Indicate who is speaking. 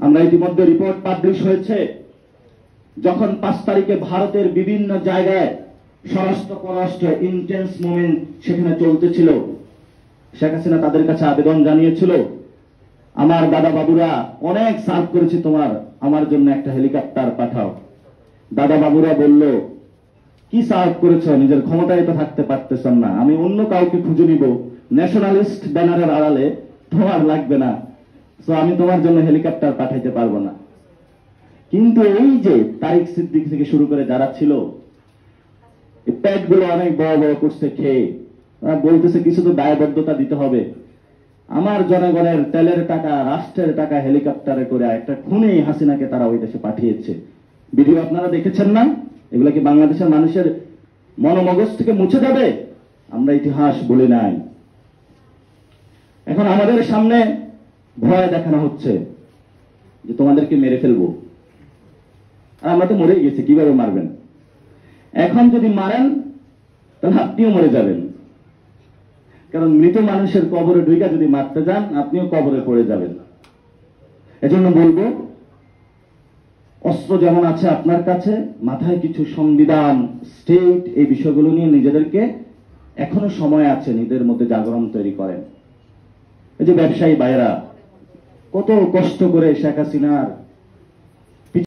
Speaker 1: আমরা ইতিমধ্যে report publish হয়েছে, যখন 5 তারিখে ভারতের বিভিন্ন জায়গায় স্বরাষ্ট্র পররাষ্ট্র ইন্টেন্স মোমেন্ট সেখানে চলতেছিল, শেখ হাসিনা তাদের কাছে আবেদন জানিয়েছিল, আমার দাদা বাবুরা অনেক সার্ভ করেছে, আমার জন্য একটা হেলিকপ্টার পাঠাও। দাদা বাবুরা বলল, কি সার্ভ করেছ, নিজের ক্ষমতায় তো থাকতে পারতেছেন না, আমি অন্য কাউকে খুঁজে নিব, ন্যাশনালিস্ট ব্যানারের আড়ালে তোমার লাগবে না, তো আমি তোমার জন্য হেলিকপ্টার পাঠাইতে পারবো না। কিন্তু এই যে তারিক সিদ্দিক থেকে শুরু করে যারা ছিল, এই প্যাট গুলো অনেক বড় বড় করছে খেয়ে, বলতেছে কিছু তো দায়বদ্ধতা দিতে হবে। আমার জনগণের তেলের টাকা, রাষ্ট্রের টাকা হেলিকপ্টারে করে একটা খুনি হাসিনাকে তারা ওই দেশে পাঠিয়েছে। ভিডিও আপনারা দেখেছেন না? এগুলো কি বাংলাদেশের মানুষের মনোমগজ থেকে মুছে যাবে? আমরা ইতিহাস বলি নাই। এখন আমাদের সামনে ভয় দেখানো হচ্ছে যে তোমাদেরকে মেরে ফেলবো, আর আমরা তো মরেই গেছি, কিভাবে মারবেন? এখন যদি মারেন তাহলে আপনিও মরে যাবেন, কারণ মৃত মানুষের কবরে ঢুইকা যদি মারতে যান আপনিও কবরে পড়ে যাবেন। এজন্য বলবো, অস্ত্র যেমন আছে আপনার কাছে, মাথায় কিছু সংবিধান, স্টেট, এই বিষয়গুলো নিয়ে নিজেদেরকে এখনো সময় আছে, নিজেদের মধ্যে জাগরণ তৈরি করেন। এই যে ব্যবসায়ী ভাইয়েরা কত কষ্ট করে শেখ হাসিনার